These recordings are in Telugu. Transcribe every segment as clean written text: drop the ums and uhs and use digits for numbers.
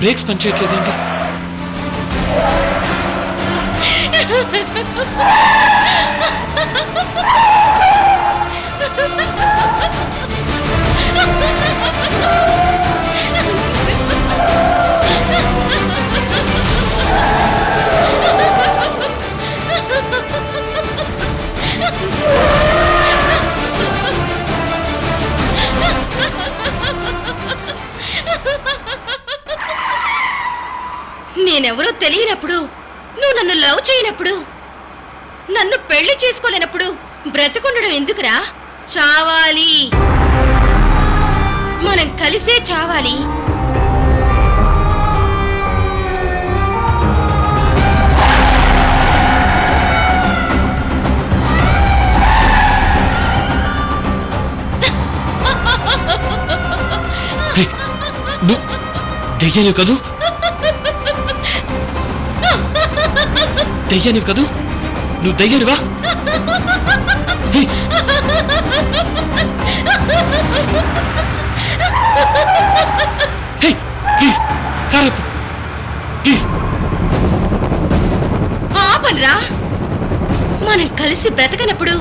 బ్రేక్స్ పనిచేయట్లేదేంటి? నేనెవరో తెలియనప్పుడు, నువ్వు నన్ను లవ్ చేయనప్పుడు, నన్ను పెళ్లి చేసుకోలేనప్పుడు బ్రతికుండడం ఎందుకురా? చావాలి, మనం కలిసే చావాలి. నువ్వు దెయ్యానివి కదూ? దెయ్యానివి కదూ? నువ్వు దెయ్యానివా? Please కారపు, please ఆపన్రా. మనం కలిసి బ్రతకనప్పుడు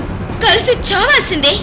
కలిసి చావాల్సిందే.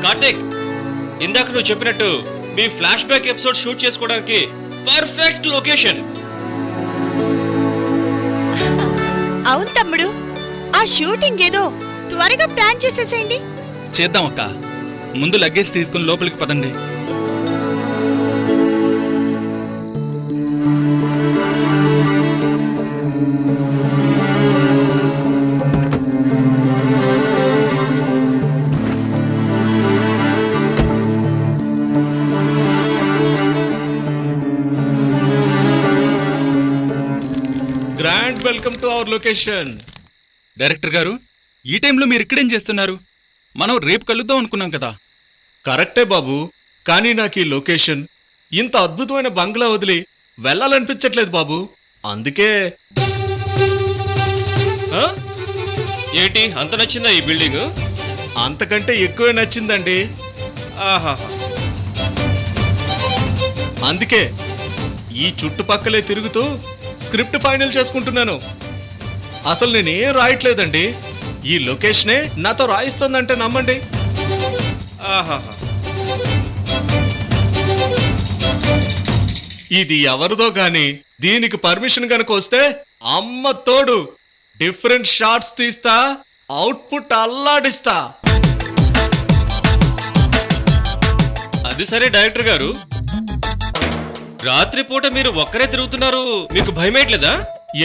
కార్తిక్, ఇందాక నువ్వు చెప్పినట్టు మీ ఫ్లాష్ బ్యాక్ ఎపిసోడ్ షూట్ చేసుకోవడానికి పర్ఫెక్ట్ లొకేషన్. అవును తమ్ముడు, ఆ షూటింగ్ ఏదో త్వరగా ప్లాన్ చేసేసేయండి. చేద్దాం అక్క. ముందు లగేజ్ తీసుకుని లోపలికి పదండి. Grand welcome to our location. Director గారు, ఈ టైంలో మీరు ఇక్కడేం చేస్తున్నారు? మనం రేపు కలుద్దాం అనుకున్నాం కదా. కరెక్టే బాబు, కానీ నాకు ఈ లొకేషన్, ఇంత అద్భుతమైన బంగ్లా వదిలి వెళ్ళాలనిపించట్లేదు బాబు. అందుకే. ఏంటి అంత నచ్చిందా ఈ బిల్డింగ్? అంతకంటే ఎక్కువే నచ్చిందండి. ఆహా, అందుకే ఈ చుట్టుపక్కలే తిరుగుతూ స్క్రిప్ట్ ఫైనల్ చేసుకుంటున్నాను. అసలు నేనేం రాయట్లేదండి, ఈ లొకేషనే నాతో రాయిస్తుందంటే నమ్మండి. ఆహా, ఇది ఎవరిదో గాని దీనికి పర్మిషన్ గనక వస్తే అమ్మ తోడు డిఫరెంట్ షాట్స్ తీస్తా, అవుట్పుట్ అల్లాడిస్తా. అది సరే డైరెక్టర్ గారు, రాత్రిపూట మీరు ఒక్కరే తిరుగుతున్నారు, మీకు భయమేట్లేదా?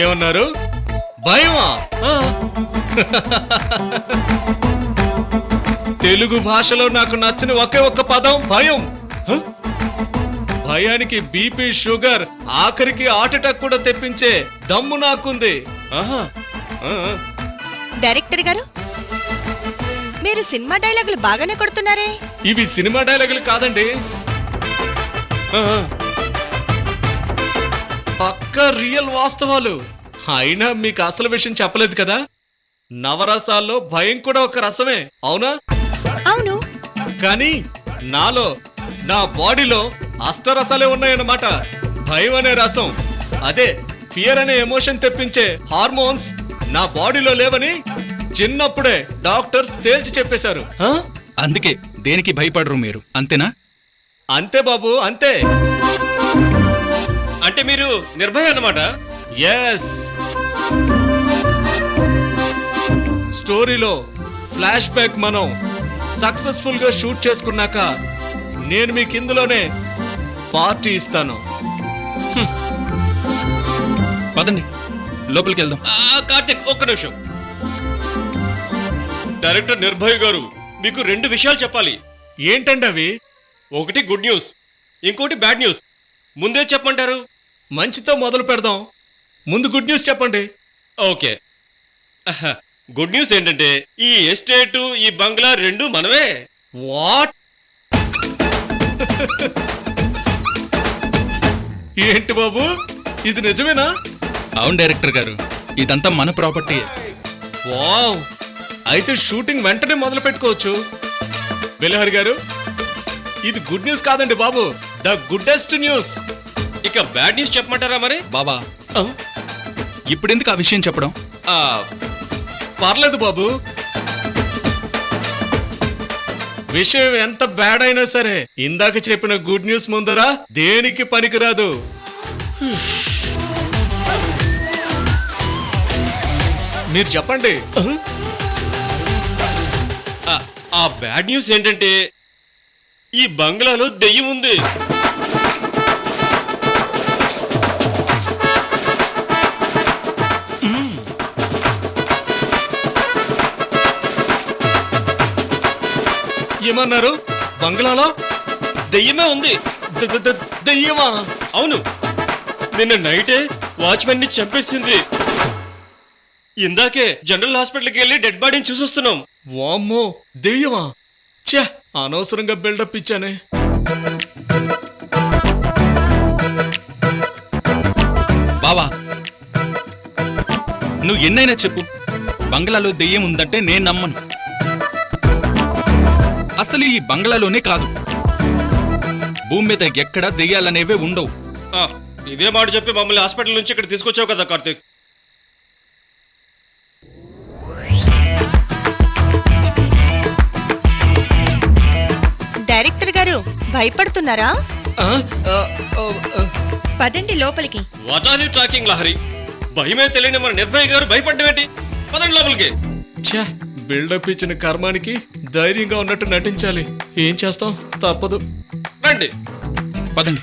ఏమన్నారు? భయమా? తెలుగు భాషలో నాకు నచ్చిన ఒకే ఒక్క పదం భయం. భయానికి బీపీ షుగర్ ఆఖరికి హార్ట్ అటాక్ కూడా తెప్పించే దమ్ము నాకుంది. ఆహా ఆ, ఆ. డైరెక్టర్ గారు, మీరు సినిమా డైలాగులు బాగానే కొడుతున్నారే. ఇవి సినిమా డైలాగులు కాదండి, ఆ, ఆ. పక్కా రియల్ వాస్తవాలు. అయినా మీకు అసలు విషయం చెప్పలేదు కదా, నవరసాల్లో భయం కూడా ఒక రసమే, అవునా? అవును. కానీ నాలో, నా బాడీలో అష్టరసాలే ఉన్నాయన్నమాట. భయం అనే రసం, అదే ఫియర్ అనే ఎమోషన్ తెప్పించే హార్మోన్స్ నా బాడీలో లేవని చిన్నప్పుడే డాక్టర్స్ తేల్చి చెప్పేశారు. ఆ? అందుకే దేనికి భయపడరు మీరు, అంతేనా? అంతే బాబు, అంతే. అంటే మీరు నిర్భయ అన్నమాట. ఎస్. స్టోరీలో ఫ్లాష్ బ్యాక్ మనం సక్సెస్ఫుల్ గా షూట్ చేసుకున్నాక నేను మీకు ఇందులోనే పార్టీ ఇస్తాను. పదండి లోపలికి వెళ్దాం. కార్తిక్ ఒక్క నిమిషం. డైరెక్టర్ నిర్భయ్ గారు మీకు 2 విషయాలు చెప్పాలి. ఏంటండి అవి? ఒకటి గుడ్ న్యూస్, ఇంకోటి బ్యాడ్ న్యూస్. ముందే చెప్పమంటారు? మంచితో మొదలు పెడదాం. ముందు గుడ్ న్యూస్ చెప్పండి. ఓకే. గుడ్ న్యూస్ ఏంటంటే ఈ ఎస్టేటు, ఈ బంగ్లా 2 మనమే. వాట్? ఏంటి బాబు, ఇది నిజమేనా? అవును డైరెక్టర్ గారు, ఇదంతా మన ప్రాపర్టీ. వావ్, అయితే షూటింగ్ వెంటనే మొదలు పెట్టుకోవచ్చు. బిలహరి గారు, ఇది గుడ్ న్యూస్ కాదండి బాబు, ద గుడ్డెస్ట్ న్యూస్. ఇక బ్యాడ్ న్యూస్ చెప్పమంటారా మరి? బాబా, ఇప్పుడెందుకు ఆ విషయం చెప్పడం? ఆ, పర్లేదు బాబు, విషయం ఎంత బ్యాడ్ అయినా సరే ఇందాక చెప్పిన గుడ్ న్యూస్ ముందరా దేనికి పనికిరాదు. మీరు చెప్పండి. ఆ బ్యాడ్ న్యూస్ ఏంటంటే ఈ బంగ్లాలో దెయ్యం ఉంది. ఏమన్నారు? బంగ్లాలో దెయ్యమే ఉంది. దెయ్యమా? అవును, నిన్న నైటే వాచ్మెన్ ని చంపేసింది. ఇందాకే జనరల్ హాస్పిటల్కి వెళ్ళి డెడ్ బాడీని చూసొస్తున్నాం. వామ్మో, దెయ్యమా? ఛే, అనవసరంగా బిల్డప్ ఇచ్చానే. బావా, నువ్వు ఎన్నైనా చెప్పు, బంగ్లాలో దెయ్యం ఉందంటే నేను నమ్మను. అసలు ఈ బంగ్లాలోనే కాదు, భూమి మీద ఎక్కడా దెయ్యాలనేవే ఉండవు. ఇదే మాట చెప్పి మమ్మల్ని హాస్పిటల్ నుంచి ఇక్కడ తీసుకొచ్చావు కదా కార్తీక్. డైరెక్టర్ గారు భయపడుతున్నారా? ఆ, ఆ, ఆ, ఆ. పదండి లోపలికి. What are you talking Lahari? భయమే తెలియని మన నిర్భయ్ గారు భయపడ్డమేంటి? పదండి లోపలికి. ఛే, బిల్డప్ ఇచ్చిన కర్మానికి ధైర్యంగా ఉన్నట్టు నటించాలి. ఏం చేస్తాం, తప్పదు. రండి. పదండి.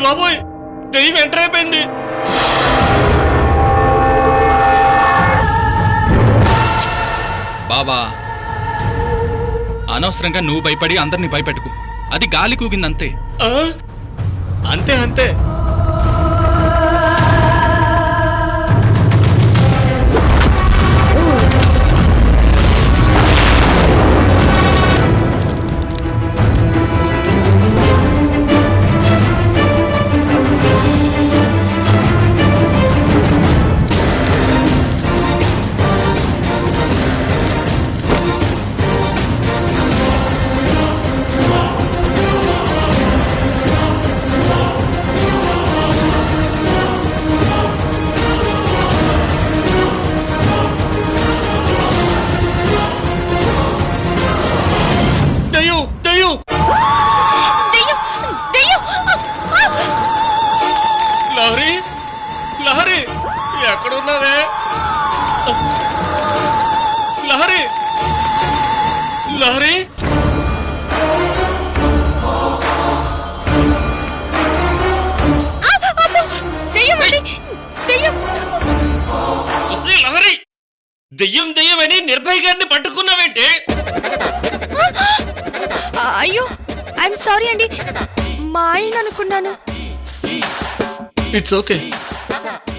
బాబోయ్, దెయ్యం ఎంటర్ అయిపోయింది. బావా, అనవసరంగా నువ్వు భయపడి అందరినీ భయపెట్టుకు. అది గాలి కూగిందంతే. ఆ? అంతే అంతే. దెయ్యం దెయ్యం. దెయ్యం! దెయ్యం! లహరి, లహరి, ఎక్కడున్నావే? లహరి, లహరి, దెయ్యం అండి! దెయ్యం! వస్తే లహరి, దెయ్యం దెయ్యం అని నిర్భయ్ గారిని పట్టుకున్నావేంటి? అయ్యో, ఐఎమ్ సారీ అండి. మా ఆయన అనుకున్నాను. It's okay.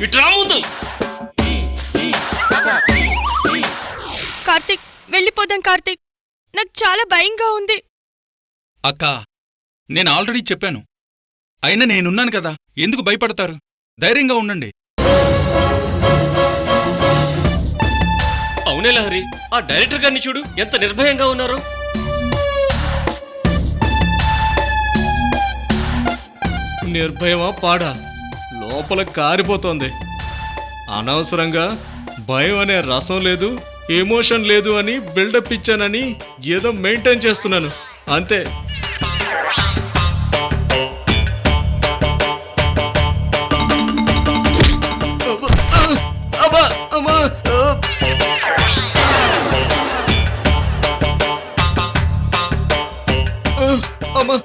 ఇట్రా ముందు. కార్తీక్, వెళ్ళిపోదాం కార్తీక్. నాకు చాలా భయంగా ఉంది. అక్క, నేను ఆల్రెడీ చెప్పాను. అయినా నేనున్నాను కదా, ఎందుకు భయపడతారు? ధైర్యంగా ఉండండి. అవునే లహరి, ఆ డైరెక్టర్ గారిని చూడు, ఎంత నిర్భయంగా ఉన్నారో. నిర్భయమా పాడా, లోపల కారిపోతోంది. అనవసరంగా భయం అనే రసం లేదు, ఎమోషన్ లేదు అని బిల్డప్ ఇచ్చానని ఏదో మెయింటైన్ చేస్తున్నాను అంతే. అబ్బా, అమ్మా, అమ్మా.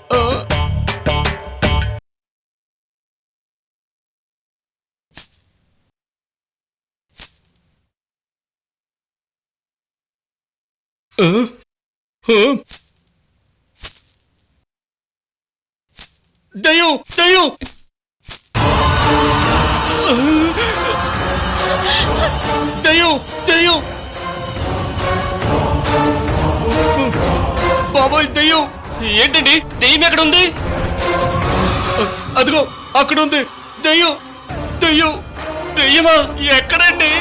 దయ్యం దయ్యం. దయ్యం దయ్యం. బాబాయ్ దయ్యం. ఏంటండి, దెయ్యం ఎక్కడ ఉంది? అదిగో అక్కడ ఉంది దయ్యం. దయ్యం. దెయ్యమా? ఎక్కడండి?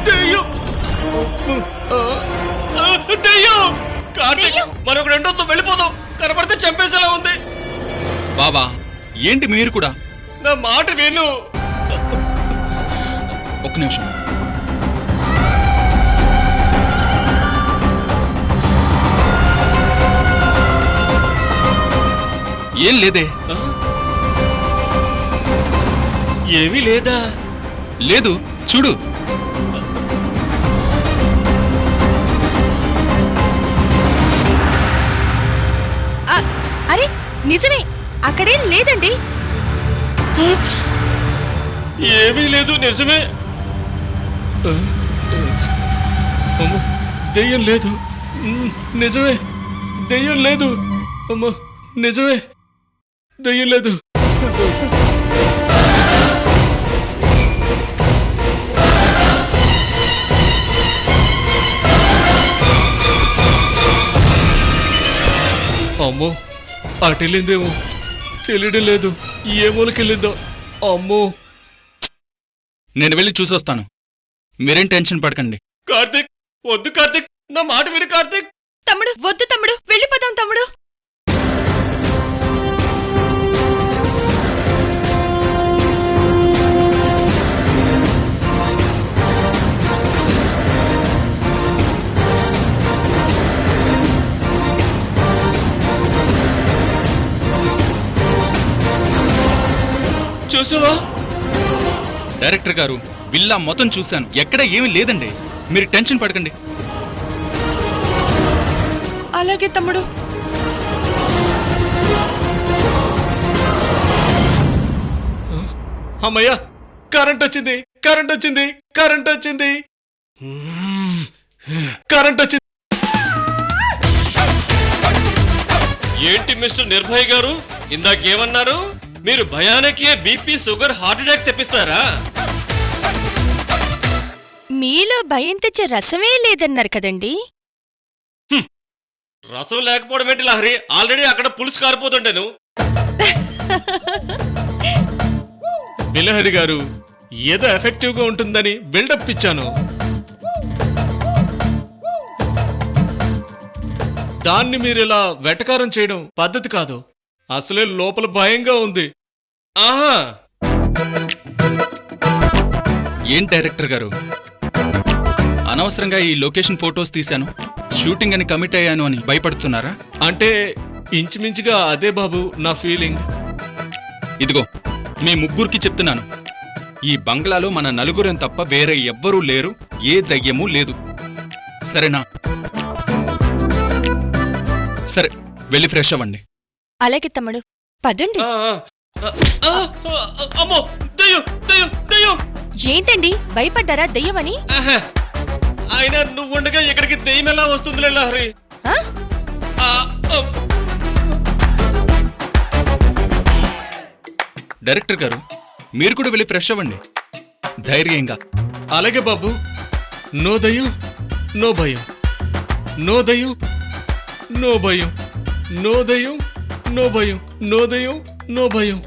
దయ్యం. దెయ్యం! కార్తీక్, మరొక రెండోతో వెళ్ళిపోదాం. కనపడితే చంపేసేలా ఉంది. బావా, ఏంటి మీరు కూడా? నా మాట విను. ఒక్క నిమిషం. ఏం లేదే. ఏమీ లేదా? లేదు, చూడు. అరే, నిజమే, అక్కడేం లేదండి. ఏమీ లేదు, నిజమే. అమ్మో, దెయ్యం లేదు. నిజమే, దెయ్యం లేదు. అమ్మో, నిజమే, దెయ్యం లేదు. అమ్మో, అటెళ్ళిందేమో, తెలియడం లేదు. ఏ మూలకెళ్ళిందో. అమ్మో. నేను వెళ్ళి చూసొస్తాను. మీరేం టెన్షన్ పడకండి. కార్తీక్, వద్దు కార్తీక్, నా మాట విను కార్తీక్. తమ్ముడు, వద్దు తమ్ముడు, వెళ్ళిపోదాం తమ్ముడు. చూసావా, డైరెక్టర్ గారు విల్లా మొత్తం చూశాను, ఎక్కడ ఏమీ లేదండి. మీరు టెన్షన్ పడకండి. అలాగే తమ్ముడు. అమ్మయ్యా, కరెంట్ వచ్చింది, కరెంట్ వచ్చింది, కరెంట్ వచ్చింది, కరెంట్ వచ్చింది. ఏంటి మిస్టర్ నిర్భయ్ గారు, ఇందాకేమన్నారు? మీరు భయానికి బీపీ, షుగర్, హార్ట్ అటాక్ తెప్పిస్తారా? మీలో భయం తెచ్చే రసమే లేదన్నారు కదండి. రసం లేకపోవడం ఏంటి లహరి? ఆల్రెడీ అక్కడ పులుసు కారిపోతుండేను. బిలహరి గారు, ఏదో ఎఫెక్టివ్ గా ఉంటుందని బిల్డప్ ఇచ్చాను. దాన్ని మీరు ఇలా వెటకారం చేయడం పద్ధతి కాదు. అసలే లోపల భయంగా ఉంది. ఆహా, ఏం డైరెక్టర్ గారు, అనవసరంగా ఈ లొకేషన్ ఫోటోస్ తీశాను, షూటింగ్ అని కమిట్ అయ్యాను అని భయపడుతున్నారా? అంటే ఇంచుమించుగా అదే బాబు నా ఫీలింగ్. ఇదిగో మీ ముగ్గురికి చెప్తున్నాను, ఈ బంగ్లాలో మన నలుగురం తప్ప వేరే ఎవ్వరూ లేరు, ఏ దయ్యమూ లేదు. సరేనా? సరే, వెళ్ళి ఫ్రెష్ అవ్వండి. అలాగే తమ్ముడు, పదండి. అమ్మో, దయ్యం, దయ్యం, దయ్యం. ఏంటండి భయపడ్డారా దెయ్యమని? ఆహా, అయినా నువ్వుండగా ఇక్కడికి దయ్యం ఎలా వస్తుందిలే లహరి? ఆ? డైరెక్టర్ గారు, మీరు కూడా వెళ్ళి ఫ్రెష్ అవ్వండి ధైర్యంగా. అలాగే బాబు. నో దయ్యం, నో భయం. నో దయ్యం, నో భయం. నో దయ్యం, నో భయం. నో దయ్యం, నో భయం.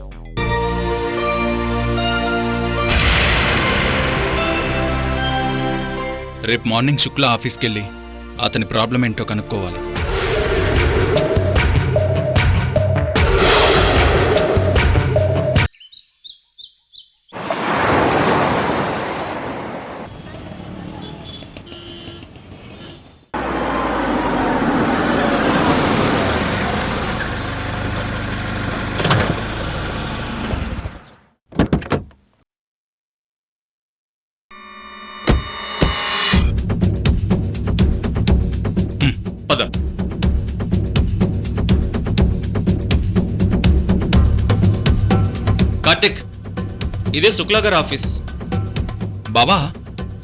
రేపు మార్నింగ్ శుక్ల ఆఫీస్కెళ్ళి అతని ప్రాబ్లం ఏంటో కనుక్కోవాలి. పద. కార్తిక్, ఇదే శుక్లా గారి ఆఫీస్. బావా,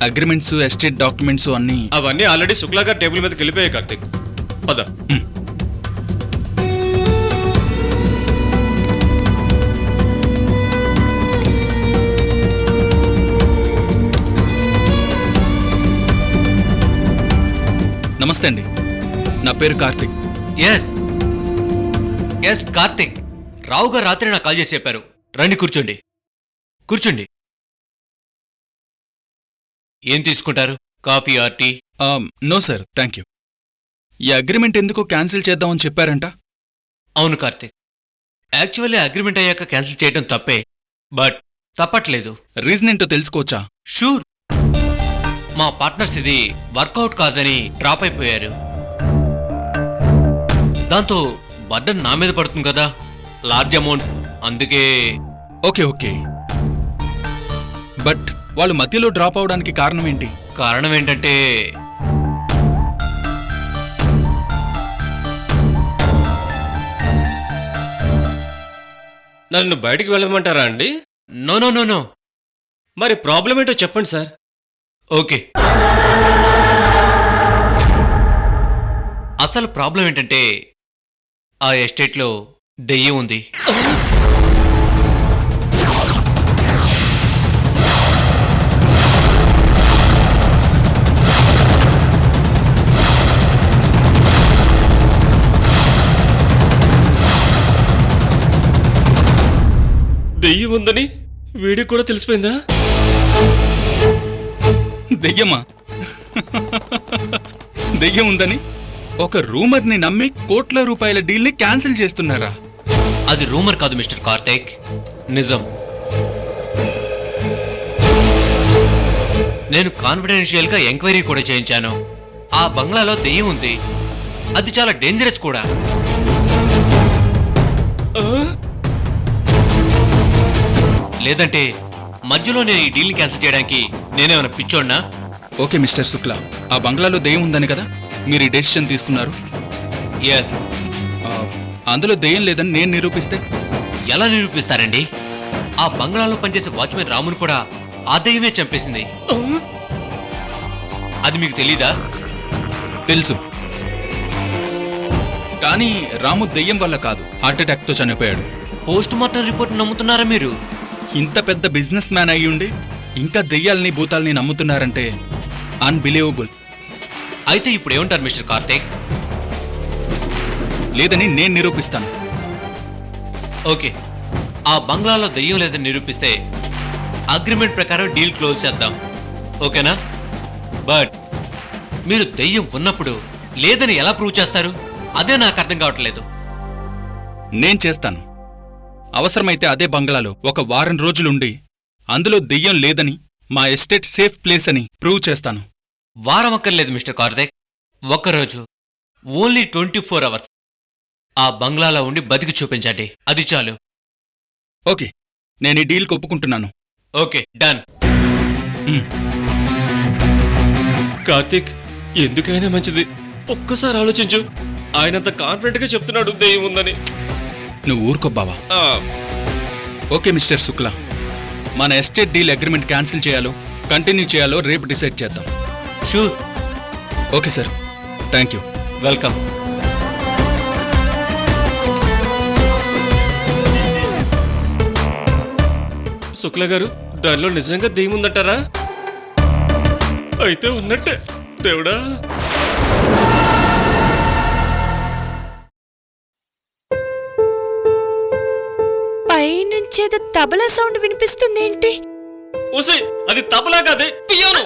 అగ్రిమెంట్స్, ఎస్టేట్ డాక్యుమెంట్స్ అన్నీ అవన్నీ ఆల్రెడీ శుక్లా గారి టేబుల్ మీదకి వెళ్ళిపోయాయి కార్తిక్. పద. నమస్తే అండి, నా పేరు కార్తిక్. ఎస్ కార్తిక్, రావు గారు రాత్రి నాకు కాల్ చేసి చెప్పారు. రండి, కూర్చోండి, కూర్చోండి. ఏం తీసుకుంటారు, coffee or tea? No sir, thank you. ఈ అగ్రిమెంట్ ఎందుకో క్యాన్సిల్ చేద్దామని చెప్పారంట. అవును కార్తిక్, యాక్చువల్లీ అగ్రిమెంట్ అయ్యాక క్యాన్సిల్ చేయడం తప్పే, బట్ తప్పట్లేదు. రీజన్ ఏంటో తెలుసుకోవచ్చా? షూర్. మా పార్ట్నర్స్ ఇది వర్కౌట్ కాదని డ్రాప్ అయిపోయారు. దాంతో బర్డన్ నా మీద పడుతుంది కదా, లార్జ్ అమౌంట్. అందుకే. ఓకే ఓకే, బట్ వాళ్ళు మధ్యలో డ్రాప్ అవడానికి కారణం ఏంటి? కారణం ఏంటంటే నన్ను బయటికి వెళ్ళమంటారా అండి? No no no no. మరి ప్రాబ్లం ఏంటో చెప్పండి సార్. ఓకే, అసలు ప్రాబ్లం ఏంటంటే ఆ ఎస్టేట్లో దెయ్యం ఉంది. దెయ్యం ఉందని వీడికి కూడా తెలిసిపోయిందా? దెయ్యమా? దెయ్యం ఉందని ఒక రూమర్ని నమ్మి కోట్ల రూపాయల డీల్ని క్యాన్సిల్ చేస్తున్నారా? అది రూమర్ కాదు మిస్టర్ కార్తిక్, నిజం. నేను కాన్ఫిడెన్షియల్ గా ఎంక్వైరీ కూడా చేయించాను. ఆ బంగ్లాలో దెయ్యం ఉంది, అది చాలా డేంజరస్ కూడా. లేదంటే మధ్యలో నేను ఈ డీల్ని క్యాన్సిల్ చేయడానికి నేనేమైనా పిచ్చోడ్నా? ఓకే మిస్టర్ శుక్లా, ఆ బంగ్లాలో దెయ్యం ఉందని కదా మీరు ఈ డెసిషన్ తీసుకున్నారు. ఎస్. ఆ, అందులో దెయ్యం లేదని నేను నిరూపిస్తే? ఎలా నిరూపిస్తారండి? ఆ బంగ్లాలో పనిచేసే వాచ్మెన్ రాముని కూడా ఆ దెయ్యమే చంపేసింది. అది మీకు తెలీదా? తెలుసు, కానీ రాము దెయ్యం వల్ల కాదు, హార్ట్అటాక్తో చనిపోయాడు. పోస్ట్ మార్టం రిపోర్ట్ నమ్ముతున్నారా మీరు? ఇంత పెద్ద బిజినెస్ మ్యాన్ అయ్యుండి ఇంకా దెయ్యాలని భూతాల్ని నమ్ముతున్నారంటే అన్బిలీవబుల్. అయితే ఇప్పుడు ఏమంటారు మిస్టర్ కార్తీక్? లేదని నేను నిరూపిస్తాను. ఓకే, ఆ బంగ్లాలో దెయ్యం లేదని నిరూపిస్తే అగ్రిమెంట్ ప్రకారం డీల్ క్లోజ్ చేద్దాం, ఓకేనా? బట్ మీరు దెయ్యం ఉన్నప్పుడు లేదని ఎలా ప్రూవ్ చేస్తారు? అదే నాకు అర్థం కావట్లేదు. నేను చేస్తాను. అవసరమైతే అదే బంగ్లాలో ఒక వారం రోజులుండి అందులో దెయ్యం లేదని, మా ఎస్టేట్ సేఫ్ ప్లేస్ అని ప్రూవ్ చేస్తాను. వారం అక్కర్లేదు మిస్టర్ కార్తీక్, ఒక్కరోజు, ఓన్లీ 24 అవర్స్ ఆ బంగ్లాలో ఉండి బతికి చూపించండి, అది చాలు. ఓకే, నేను ఈ డీల్కి ఒప్పుకుంటున్నాను. Okay, done. కార్తీక్, ఎందుకైనా మంచిది ఒక్కసారి ఆలోచించు. ఆయనంత కాన్ఫిడెంట్ గా చెప్తున్నాడు దెయ్యం ఉందని. నువ్వు ఊరుకో బావా. ఆ, ఓకే మిస్టర్ శుక్లా, మన ఎస్టేట్ డీల్ అగ్రిమెంట్ క్యాన్సిల్ చేయాలో కంటిన్యూ చేయాలో రేపు డిసైడ్ చేద్దాం. Sure. Okay sir, thank you. Welcome. Shukla గారు, దానిలో నిజంగా దెయ్యం ఉందంటారా? అయితే ఉన్నట్టే. దేవుడా, పైనుంచేదో తబలా సౌండ్ వినిపిస్తుంది ఏంటి? ఉసి, అది తబలా కాదే, పియానో.